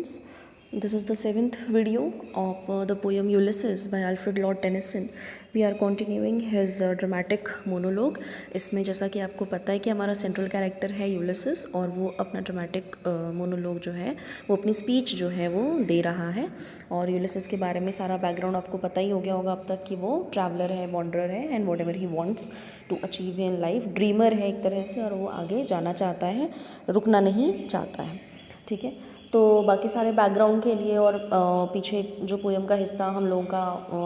students. This is the 7th video of the poem Ulysses by Alfred Lord Tennyson. We are continuing his dramatic monologue. इसमें जैसा कि आपको पता है कि हमारा सेंट्रल कैरेक्टर है यूलिसिस और वो अपना ड्रामेटिक मोनोलॉग जो है वो अपनी स्पीच जो है वो दे रहा है। और यूलिसिस के बारे में सारा बैकग्राउंड आपको पता ही हो गया होगा अब तक कि वो ट्रैवलर है, वॉन्डरर है and whatever he wants to achieve in life. Dreamer है एक तरह से और वो आगे जाना चाहता है, रुकना नहीं चाहता है। ठीक है, तो बाकी सारे बैकग्राउंड के लिए और पीछे जो पोएम का हिस्सा हम लोगों का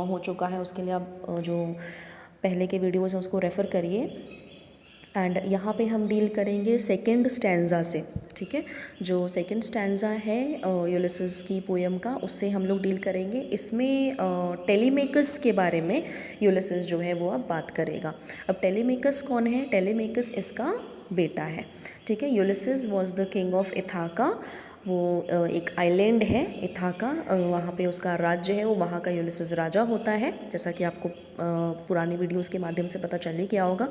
हो चुका है उसके लिए आप जो पहले के वीडियोस हैं उसको रेफ़र करिए। एंड यहाँ पे हम डील करेंगे सेकंड स्टैंजा से। ठीक है, जो सेकंड स्टैंजा है यूलिसिस की पोएम का उससे हम लोग डील करेंगे। इसमें टेलीमेकस के बारे में यूलिसिस जो है वो अब बात करेगा। अब टेलीमेकस कौन है? टेलीमेकस इसका बेटा है। ठीक है, Ulysses was the king of Ithaca. वो एक आइलैंड है इथाका, वहाँ पे उसका राज्य है, वो वहाँ का यूलिसिस राजा होता है, जैसा कि आपको पुरानी वीडियोस के माध्यम से पता चल ही गया होगा।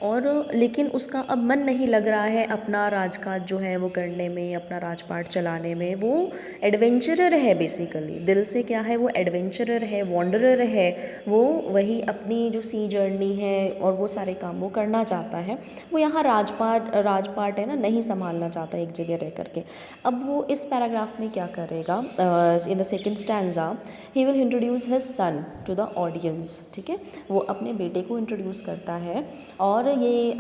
और लेकिन उसका अब मन नहीं लग रहा है अपना राजकाज जो है वो करने में, अपना राजपाट चलाने में। वो एडवेंचरर है बेसिकली, दिल से क्या है वो एडवेंचरर है, वॉन्डरर है। वो वही अपनी जो जर्नी है और वो सारे काम वो करना चाहता है। वो यहाँ राजपाट है ना, नहीं संभालना चाहता एक जगह रह करके। अब वो इस पैराग्राफ में क्या करेगा, in the second stanza he will introduce his son to the audience. ठीक है, वो अपने बेटे को इंट्रोड्यूस करता है और ये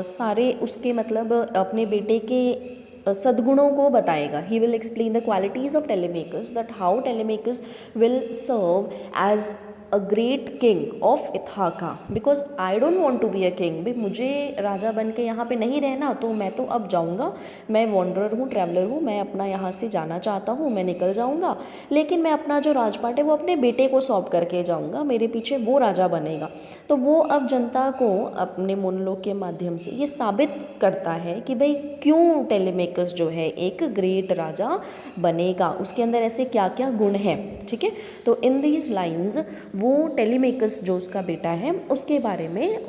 सारे उसके मतलब अपने बेटे के सद्गुणों को बताएगा। He will explain the qualities of Telemachus, that how Telemachus will serve as a great king of Ithaca, because I don't want to be a king. भाई मुझे राजा बन के यहाँ पे नहीं रहना, तो मैं तो अब जाऊँगा, मैं वॉन्डरर हूँ, ट्रैवलर हूँ, मैं अपना यहाँ से जाना चाहता हूँ, मैं निकल जाऊँगा, लेकिन मैं अपना जो राजपाट है वो अपने बेटे को सौंप करके जाऊँगा, मेरे पीछे वो राजा बनेगा। तो वो अब जनता को अपने मोनोलॉग के माध्यम से ये साबित करता है कि भाई क्यों टेलीमेकस जो है एक ग्रेट राजा बनेगा, उसके अंदर ऐसे क्या क्या गुण हैं। ठीक है, तो इन दीज लाइन्स वो टेलीमेकस जो उसका बेटा है उसके बारे में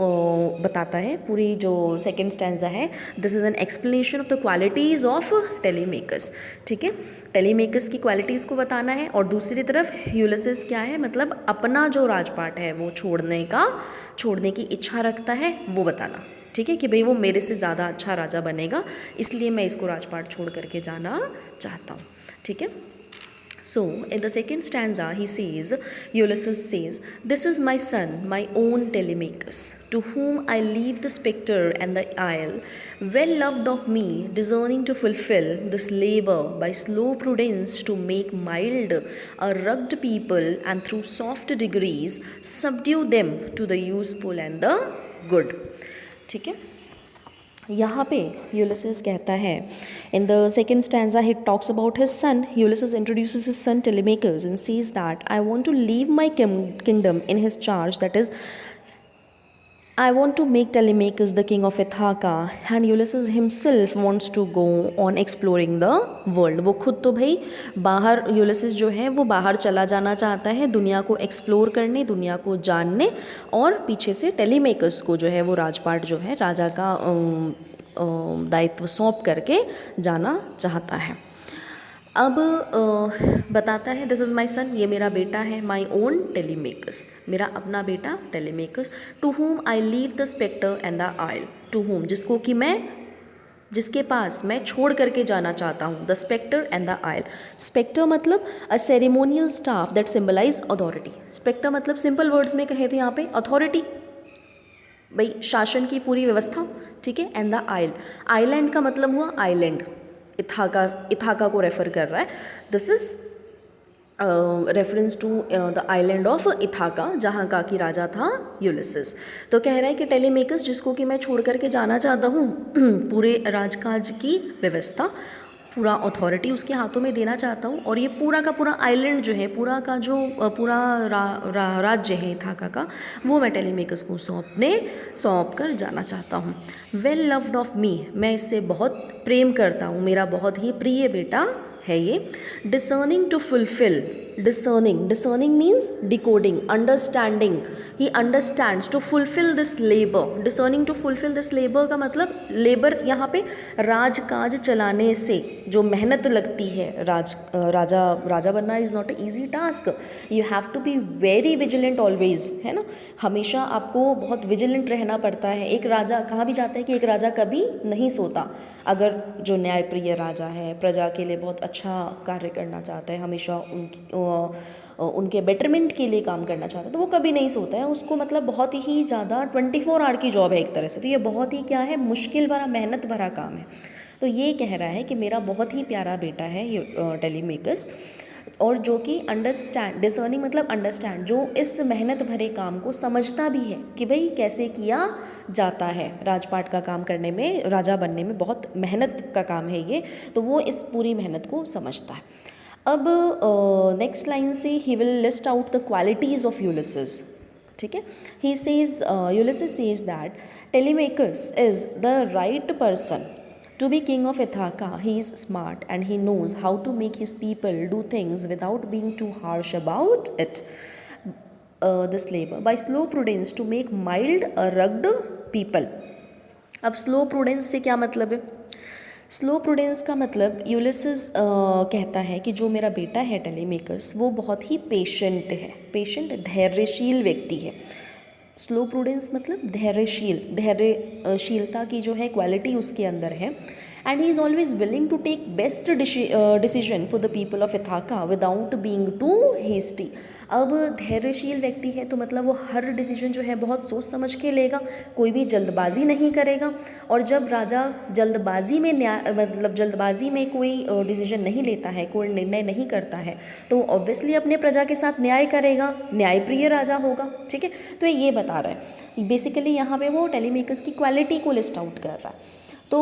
बताता है। पूरी जो सेकेंड स्टैंजा है, this is an explanation of the qualities of Telemachus. ठीक है, टेलीमेकस की क्वालिटीज़ को बताना है और दूसरी तरफ यूलिसिस क्या है, मतलब अपना जो राजपाट है वो छोड़ने की इच्छा रखता है, वो बताना। ठीक है, कि भाई वो मेरे से ज़्यादा अच्छा राजा बनेगा, इसलिए मैं इसको राजपाट छोड़ करके जाना चाहता हूँ। ठीक है, so in the second stanza he says, Ulysses says, this is my son, my own Telemachus, to whom I leave the spectre and the isle, well loved of me, discerning to fulfill this labor by slow prudence to make mild a rugged people, and through soft degrees subdue them to the useful and the good. ठीक है, यहाँ पे Ulysses कहता है in the second stanza he talks about his son. Ulysses introduces his son Telemachus and says that I want to leave my kingdom in his charge, that is I want to make Telemachus the king of Ithaca, and Ulysses himself wants to go on exploring the world. वो खुद तो भाई बाहर, Ulysses जो है वो बाहर चला जाना चाहता है, दुनिया को एक्सप्लोर करने, दुनिया को जानने, और पीछे से टेलीमेकस को जो है वो राजपाट जो है राजा का दायित्व सौंप करके जाना चाहता है। अब बताता है दिस इज़ माई सन, ये मेरा बेटा है, माई ओन टेलीमेकस, मेरा अपना बेटा Telemachus, to whom I leave the sceptre and the isle, to whom जिसको कि मैं, जिसके पास मैं छोड़ करके जाना चाहता हूँ, the sceptre and the isle. Sceptre मतलब a ceremonial staff that symbolise authority. Sceptre मतलब सिंपल वर्ड्स में कहे तो यहाँ पे अथॉरिटी, भाई शासन की पूरी व्यवस्था। ठीक है, एंड द आइल, आइलैंड का मतलब हुआ आइलैंड, इथाका को रेफर कर रहा है। This is reference to the island of Ithaca, जहाँ का कि राजा था यूलिसिस। तो कह रहा है कि टेलीमेकस जिसको कि मैं छोड़ करके जाना चाहता हूँ, पूरे राजकाज की व्यवस्था, पूरा अथॉरिटी उसके हाथों में देना चाहता हूँ, और ये पूरा का पूरा आइलैंड जो है, पूरा का जो पूरा राज्य है इथाका का, वो मैं टेलीमेकस को सौंप कर जाना चाहता हूँ। वेल लव्ड ऑफ मी, मैं इससे बहुत प्रेम करता हूँ, मेरा बहुत ही प्रिय बेटा है ये। Discerning to fulfil, discerning means decoding, understanding, he understands to fulfil this labour. Discerning to fulfil this labour का मतलब लेबर यहाँ पे राजकाज चलाने से जो मेहनत लगती है, राजा बनना is not a easy task. You have to be very vigilant always, है ना, हमेशा आपको बहुत विजिलेंट रहना पड़ता है। एक राजा, कहा भी जाता है कि एक राजा कभी नहीं सोता। अगर जो न्यायप्रिय राजा है, प्रजा के लिए बहुत अच्छा कार्य करना चाहता है, हमेशा उनके बेटरमेंट के लिए काम करना चाहता है, तो वो कभी नहीं सोता है। उसको मतलब बहुत ही ज़्यादा 24 आवर की जॉब है एक तरह से। तो ये बहुत ही क्या है, मुश्किल भरा, मेहनत भरा काम है। तो ये कह रहा है कि मेरा बहुत ही प्यारा बेटा है ये टेलीमेकस, और जो कि अंडरस्टैंड, डिसर्निंग मतलब अंडरस्टैंड, जो इस मेहनत भरे काम को समझता भी है कि भाई कैसे किया जाता है। राजपाट का काम करने में, राजा बनने में बहुत मेहनत का काम है ये, तो वो इस पूरी मेहनत को समझता है। अब नेक्स्ट लाइन से he will list out the qualities of Ulysses, ठीक है। He says, Ulysses says that Telemachus is the right person to be king of Ithaca. He is smart and he knows how to make his people do things without being too harsh about it. This labor by slow prudence to make mild a rugged people. अब slow prudence से क्या मतलब है? Slow prudence का मतलब यूलिसेस कहता है कि जो मेरा बेटा है टेलीमेकस, वो बहुत ही पेशेंट है, पेशेंट धैर्यशील व्यक्ति है। स्लो प्रूडेंस मतलब धैर्यशीलता की जो है क्वालिटी उसके अंदर है। And he is always willing to take best decision for the people of Ithaca without being too hasty. अब धैर्यशील व्यक्ति है तो मतलब वो हर डिसीजन जो है बहुत सोच समझ के लेगा, कोई भी जल्दबाजी नहीं करेगा। और जब राजा जल्दबाजी में जल्दबाजी में कोई डिसीजन नहीं लेता है, कोई निर्णय नहीं करता है, तो ऑब्वियसली अपने प्रजा के साथ न्याय करेगा, न्यायप्रिय राजा होगा, ठीक है। तो ये बता रहा है बेसिकली, यहाँ पे वो टेलीमेकस की क्वालिटी को लिस्ट आउट कर रहा है। तो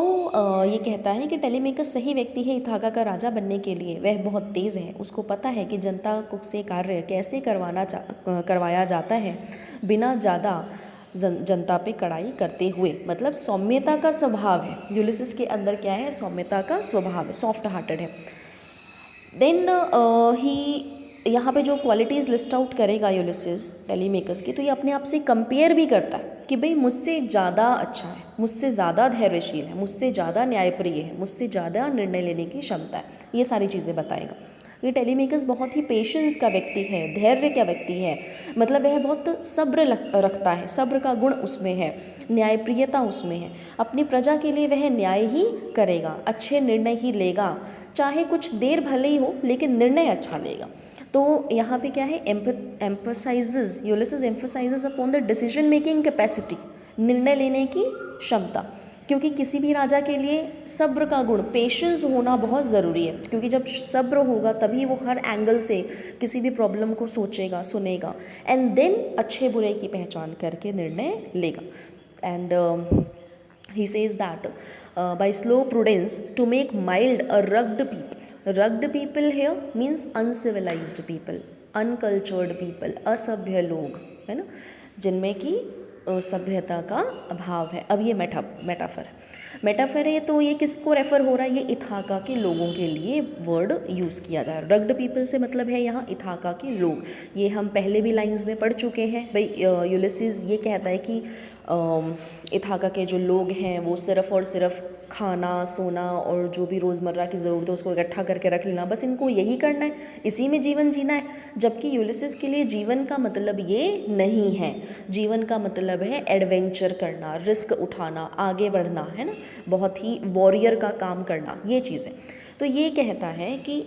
ये कहता है कि टेलीमेकस सही व्यक्ति है इथाका का राजा बनने के लिए। वह बहुत तेज़ है, उसको पता है कि जनता को से कार्य कैसे करवाया जाता है बिना ज़्यादा जनता पे कड़ाई करते हुए। मतलब सौम्यता का स्वभाव है यूलिसेस के अंदर, क्या है, सौम्यता का स्वभाव है, सॉफ्ट हार्टेड है। देन ही यहाँ पे जो क्वालिटीज़ लिस्ट आउट करेगा यूलिसेस टेलीमेकस की, तो ये अपने आप से कंपेयर भी करता है कि भाई मुझसे ज़्यादा अच्छा है, मुझसे ज़्यादा धैर्यशील है, मुझसे ज़्यादा न्यायप्रिय है, मुझसे ज़्यादा निर्णय लेने की क्षमता है, ये सारी चीज़ें बताएगा। ये टेलीमेकस बहुत ही पेशेंस का व्यक्ति है, धैर्य का व्यक्ति है, मतलब वह बहुत सब्र रखता है, सब्र का गुण उसमें है, न्यायप्रियता उसमें है। अपनी प्रजा के लिए वह न्याय ही करेगा, अच्छे निर्णय ही लेगा, चाहे कुछ देर भले ही हो लेकिन निर्णय अच्छा लेगा। तो यहाँ पे क्या है, emphasises, Ulysses emphasises upon the decision making capacity, निर्णय लेने की क्षमता। क्योंकि किसी भी राजा के लिए सब्र का गुण, पेशेंस होना बहुत ज़रूरी है, क्योंकि जब सब्र होगा तभी वो हर एंगल से किसी भी प्रॉब्लम को सोचेगा, सुनेगा, एंड देन अच्छे बुरे की पहचान करके निर्णय लेगा। And he says that by slow prudence to make mild a rugged people. Rugged people here means uncivilized people, uncultured people, असभ्य लोग, है ना, जिनमें कि सभ्यता का अभाव है। अब ये मेटाफर है, तो ये किसको रेफर हो रहा है? ये इथाका के लोगों के लिए वर्ड यूज़ किया जा रहा है। रग्ड पीपल से मतलब है यहाँ इथाका के लोग। ये हम पहले भी लाइंस में पढ़ चुके हैं भाई। यूलिसेस ये कहता है कि इथाका के जो लोग हैं वो सिर्फ़ और सिर्फ खाना, सोना और जो भी रोज़मर्रा की ज़रूरत है उसको इकट्ठा करके रख लेना, बस इनको यही करना है, इसी में जीवन जीना है। जबकि यूलिसेस के लिए जीवन का मतलब ये नहीं है। जीवन का मतलब है एडवेंचर करना, रिस्क उठाना, आगे बढ़ना, है ना, बहुत ही वॉरियर का काम करना, ये चीज़ें। तो ये कहता है कि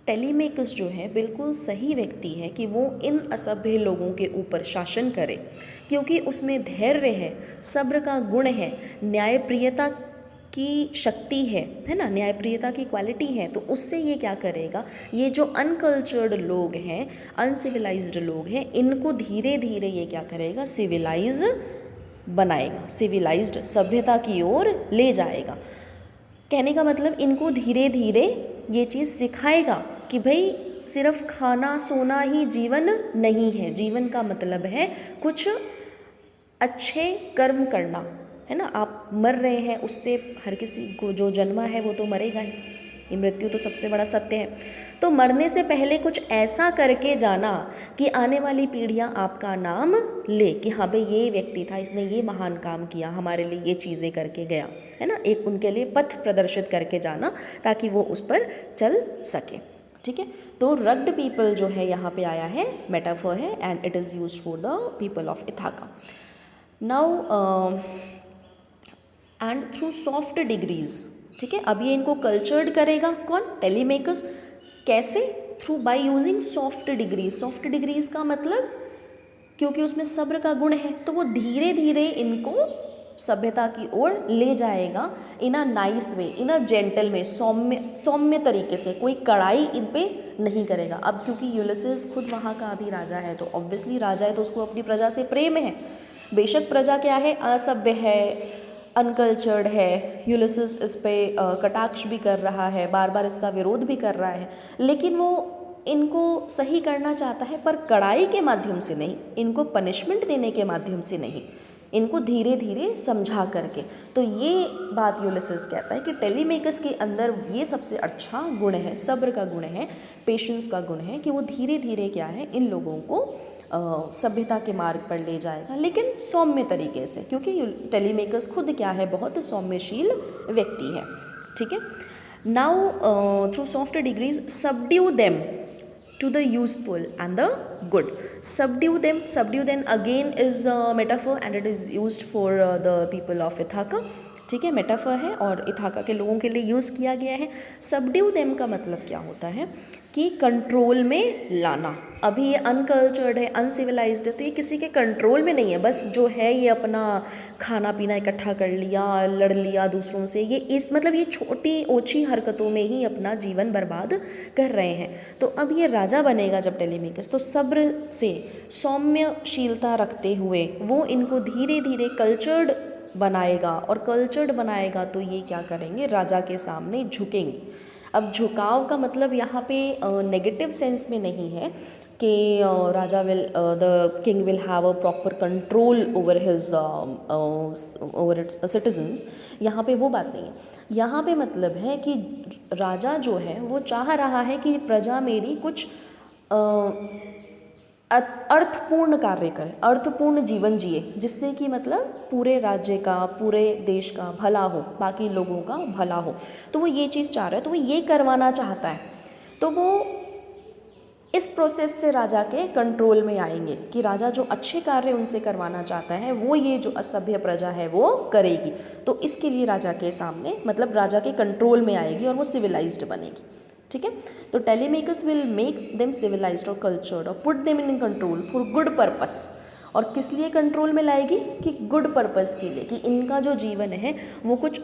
टेलीमेकस जो है बिल्कुल सही व्यक्ति है कि वो इन असभ्य लोगों के ऊपर शासन करे, क्योंकि उसमें धैर्य है, सब्र का गुण है, न्यायप्रियता की शक्ति है ना, न्यायप्रियता की क्वालिटी है। तो उससे ये क्या करेगा, ये जो अनकल्चर्ड लोग हैं, अनसिविलाइज्ड लोग हैं, इनको धीरे धीरे ये क्या करेगा, सिविलाइज बनाएगा, सिविलाइज्ड सभ्यता की ओर ले जाएगा। कहने का मतलब इनको धीरे धीरे ये चीज़ सिखाएगा कि भाई सिर्फ खाना सोना ही जीवन नहीं है, जीवन का मतलब है कुछ अच्छे कर्म करना, है ना। आप मर रहे हैं, उससे हर किसी को जो जन्मा है वो तो मरेगा ही, ये मृत्यु तो सबसे बड़ा सत्य है। तो मरने से पहले कुछ ऐसा करके जाना कि आने वाली पीढ़ियाँ आपका नाम ले कि हाँ भाई ये व्यक्ति था, इसने ये महान काम किया, हमारे लिए ये चीज़ें करके गया, है ना। एक उनके लिए पथ प्रदर्शित करके जाना ताकि वो उस पर चल सके, ठीक है। तो रग्ड पीपल जो है यहाँ पे आया है, मेटाफर है, and it is used for the people of Ithaca. Now and through soft degrees, ठीक है। अब ये इनको कल्चर्ड करेगा कौन? टेलीमेकर्स। कैसे? Through by using soft degrees. Soft degrees का मतलब क्योंकि उसमें सब्र का गुण है तो वो धीरे धीरे इनको सभ्यता की ओर ले जाएगा, इन a nice way, in a gentle में, सौम्य तरीके से, कोई कड़ाई इन पे नहीं करेगा। अब क्योंकि यूलिसेस खुद वहाँ का अभी राजा है, तो ऑब्वियसली राजा है तो उसको अपनी प्रजा से प्रेम है। बेशक प्रजा क्या है, असभ्य है, अनकल्चर्ड है, यूलिसेस इस पे कटाक्ष भी कर रहा है, बार बार इसका विरोध भी कर रहा है, लेकिन वो इनको सही करना चाहता है, पर कड़ाई के माध्यम से नहीं, इनको पनिशमेंट देने के माध्यम से नहीं, इनको धीरे धीरे समझा करके। तो ये बात यूलिसेस कहता है कि टेलीमेकस के अंदर ये सबसे अच्छा गुण है, सब्र का गुण है, पेशेंस का गुण है, कि वो धीरे धीरे क्या है इन लोगों को सभ्यता के मार्ग पर ले जाएगा, लेकिन सौम्य तरीके से, क्योंकि टेलीमेकस खुद क्या है, बहुत सौम्यशील व्यक्ति है, ठीक है। Now through soft degrees subdue them to the useful and the good. Subdue them again is a metaphor and it is used for the people of Ithaca, ठीक है। मेटाफर है और इथाका के लोगों के लिए यूज़ किया गया है। सबड्यू देम का मतलब क्या होता है कि कंट्रोल में लाना। अभी ये अनकल्चर्ड है, अनसिविलाइज्ड है, तो ये किसी के कंट्रोल में नहीं है, बस जो है ये अपना खाना पीना इकट्ठा कर लिया, लड़ लिया दूसरों से, ये इस मतलब ये छोटी ओछी हरकतों में ही अपना जीवन बर्बाद कर रहे हैं। तो अब ये राजा बनेगा जब टेलीमेकस, तो सब्र से, सौम्यशीलता रखते हुए वो इनको धीरे धीरे कल्चर्ड बनाएगा, और कल्चर्ड बनाएगा तो ये क्या करेंगे, राजा के सामने झुकेंगे। अब झुकाव का मतलब यहाँ पे नेगेटिव सेंस में नहीं है कि राजा will, the king will have a proper control over his over its citizens, यहाँ पे वो बात नहीं है। यहाँ पे मतलब है कि राजा जो है वो चाह रहा है कि प्रजा मेरी कुछ अर्थपूर्ण कार्य करे, अर्थपूर्ण जीवन जिए, जिससे कि मतलब पूरे राज्य का, पूरे देश का भला हो, बाकी लोगों का भला हो। तो वो ये चीज़ चाह रहा है, तो वो ये करवाना चाहता है। तो वो इस प्रोसेस से राजा के कंट्रोल में आएंगे कि राजा जो अच्छे कार्य उनसे करवाना चाहता है वो ये जो असभ्य प्रजा है वो करेगी। तो इसके लिए राजा के सामने मतलब राजा के कंट्रोल में आएगी और वो सिविलाइज्ड बनेगी, ठीक है। तो टेलीमेकस विल मेक देम सिविलाइज्ड और कल्चर्ड और put them in control for good purpose. और किस लिए कंट्रोल में लाएगी कि गुड पर्पस के लिए, कि इनका जो जीवन है वो कुछ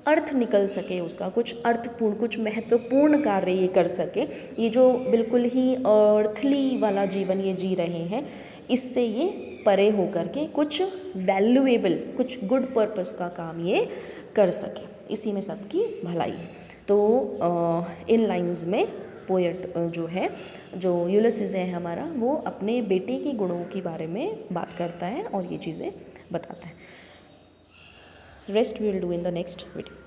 अर्थ निकल सके, उसका कुछ अर्थपूर्ण, कुछ महत्वपूर्ण कार्य ये कर सके। ये जो बिल्कुल ही अर्थली वाला जीवन ये जी रहे हैं, इससे ये परे होकर के कुछ वैल्यूएबल, कुछ गुड पर्पस का काम ये कर सके, इसी में सबकी भलाई है। तो इन लाइंस में पोएट जो है, जो यूलिसेस है हमारा, वो अपने बेटे के गुणों के बारे में बात करता है और ये चीज़ें बताता है। Rest we will do in the next video.